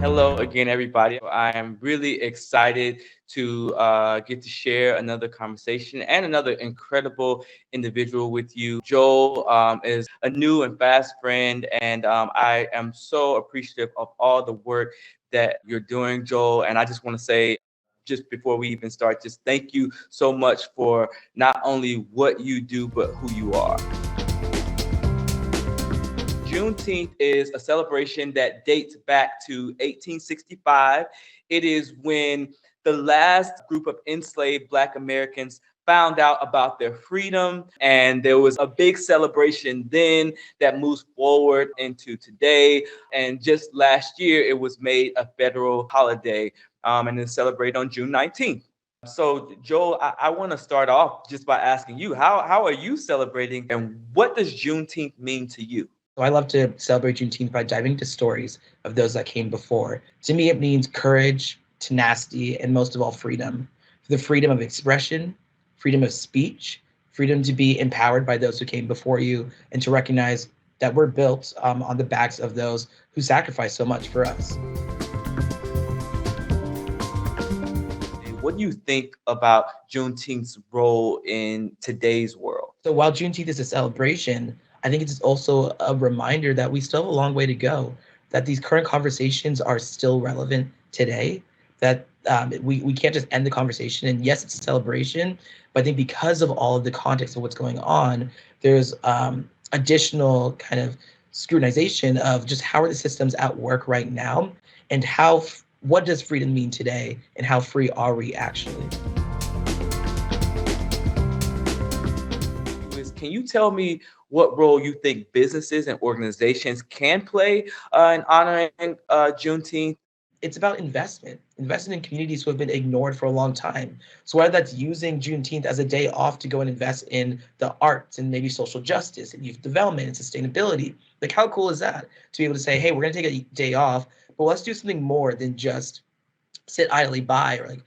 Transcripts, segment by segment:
Hello again, everybody. I am really excited to get to share another conversation and another incredible individual with you. Joel is a new and fast friend, and I am so appreciative of all the work that you're doing, Joel. And I just want to say, just before we even start, just thank you so much for not only what you do, but who you are. Juneteenth is a celebration that dates back to 1865. It is when the last group of enslaved Black Americans found out about their freedom, and there was a big celebration then that moves forward into today. And just last year, it was made a federal holiday, and it's celebrated on June 19th. So, Joel, I want to start off just by asking you, how are you celebrating, and what does Juneteenth mean to you? So I love to celebrate Juneteenth by diving into stories of those that came before. To me, it means courage, tenacity, and most of all, freedom. The freedom of expression, freedom of speech, freedom to be empowered by those who came before you, and to recognize that we're built on the backs of those who sacrificed so much for us. What do you think about Juneteenth's role in today's world? So while Juneteenth is a celebration, I think it's also a reminder that we still have a long way to go, that these current conversations are still relevant today, that we can't just end the conversation. And yes, it's a celebration, but I think because of all of the context of what's going on, there's additional kind of scrutinization of just how are the systems at work right now, and what does freedom mean today, and how free are we actually? Can you tell me what role you think businesses and organizations can play in honoring Juneteenth? It's about investment in communities who have been ignored for a long time. So whether that's using Juneteenth as a day off to go and invest in the arts and maybe social justice and youth development and sustainability, like how cool is that to be able to say, hey, we're going to take a day off, but let's do something more than just sit idly by, or like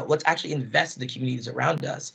let's actually invest in the communities around us,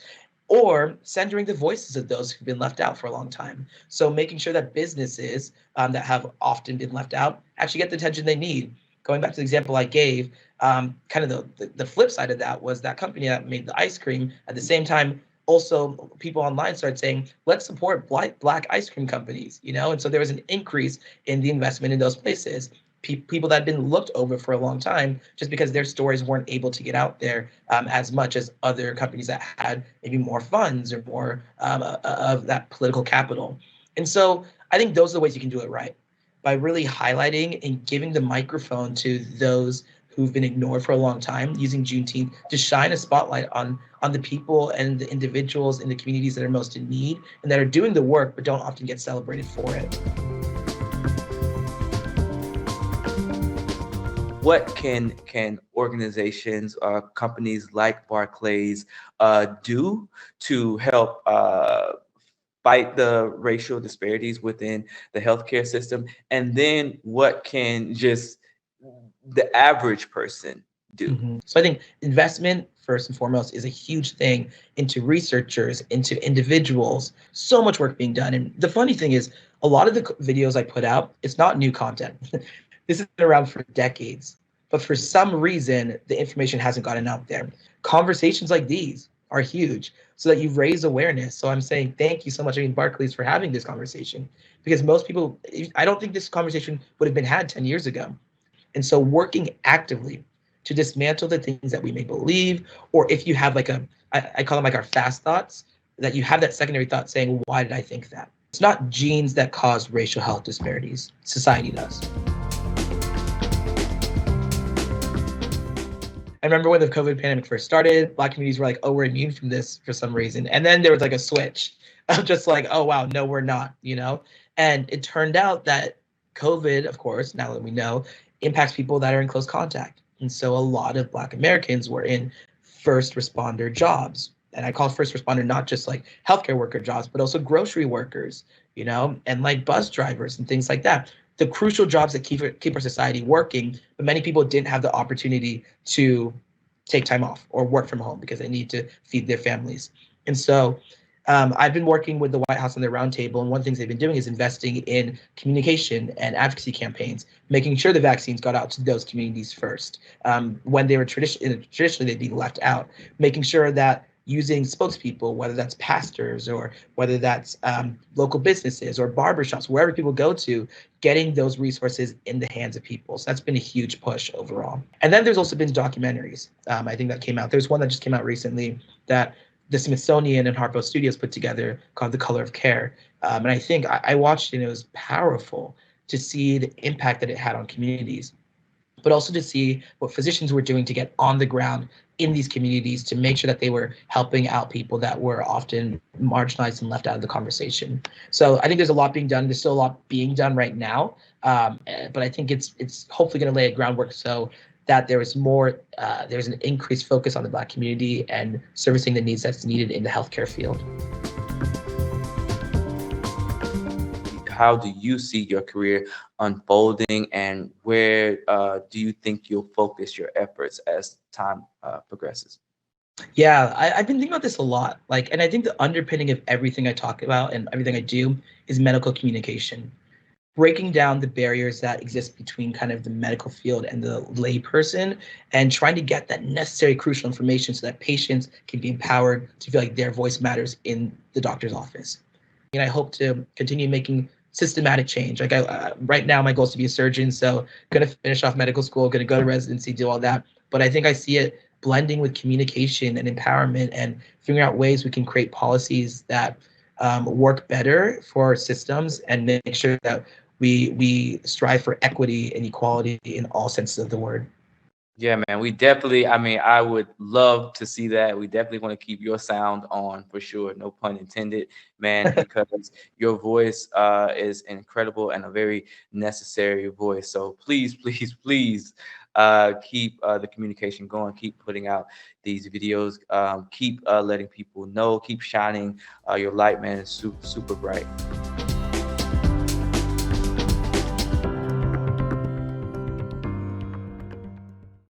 or centering the voices of those who've been left out for a long time. So making sure that businesses that have often been left out actually get the attention they need. Going back to the example I gave, kind of the flip side of that was that company that made the ice cream. At the same time, also people online started saying, let's support black ice cream companies, And so there was an increase in the investment in those places. People that had been looked over for a long time just because their stories weren't able to get out there as much as other companies that had maybe more funds or more of that political capital. And so I think those are the ways you can do it right, by really highlighting and giving the microphone to those who've been ignored for a long time, using Juneteenth to shine a spotlight on the people and the individuals in the communities that are most in need and that are doing the work but don't often get celebrated for it. What can organizations or companies like Barclays do to help fight the racial disparities within the healthcare system? And then what can just the average person do? So I think investment, first and foremost, is a huge thing into researchers, into individuals. So much work being done. And the funny thing is, a lot of the videos I put out, it's not new content. This has been around for decades. But for some reason, the information hasn't gotten out there. Conversations like these are huge so that you raise awareness. So I'm saying thank you so much, Barclays, for having this conversation. Because most people, I don't think this conversation would have been had 10 years ago. And so working actively to dismantle the things that we may believe, or if you have I call them like our fast thoughts, that you have that secondary thought saying, why did I think that? It's not genes that cause racial health disparities. Society does. I remember when the COVID pandemic first started, Black communities were like, oh, we're immune from this for some reason. And then there was like a switch of just like, oh, wow, no, we're not, And it turned out that COVID, of course, now that we know, impacts people that are in close contact. And so a lot of Black Americans were in first responder jobs. And I call first responder not just like healthcare worker jobs, but also grocery workers, and like bus drivers and things like that. The crucial jobs that keep our society working, but many people didn't have the opportunity to take time off or work from home because they need to feed their families. And so I've been working with the White House on their roundtable, and one of the things they've been doing is investing in communication and advocacy campaigns, making sure the vaccines got out to those communities first. When they were traditionally they'd be left out, making sure that using spokespeople, whether that's pastors or whether that's local businesses or barbershops, wherever people go to, getting those resources in the hands of people. So that's been a huge push overall. And then there's also been documentaries. I think that came out. There's one that just came out recently that the Smithsonian and Harpo Studios put together called The Color of Care. And I think I watched it and it was powerful to see the impact that it had on communities, but also to see what physicians were doing to get on the ground in these communities to make sure that they were helping out people that were often marginalized and left out of the conversation. So I think there's a lot being done. There's still a lot being done right now, but I think it's hopefully going to lay a groundwork so that there's an increased focus on the Black community and servicing the needs that's needed in the healthcare field. How do you see your career unfolding, and where do you think you'll focus your efforts as time progresses? Yeah, I've been thinking about this a lot. And I think the underpinning of everything I talk about and everything I do is medical communication. Breaking down the barriers that exist between kind of the medical field and the layperson and trying to get that necessary crucial information so that patients can be empowered to feel like their voice matters in the doctor's office. And I hope to continue making systematic change. Right now, my goal is to be a surgeon, so going to finish off medical school, going to go to residency, do all that. But I think I see it blending with communication and empowerment and figuring out ways we can create policies that work better for our systems and make sure that we strive for equity and equality in all senses of the word. Yeah, man, we definitely, I mean, I would love to see that. We definitely want to keep your sound on for sure. No pun intended, man, because your voice is incredible and a very necessary voice. So please, please, please keep the communication going. Keep putting out these videos. Keep letting people know. Keep shining your light, man. It's super, super bright.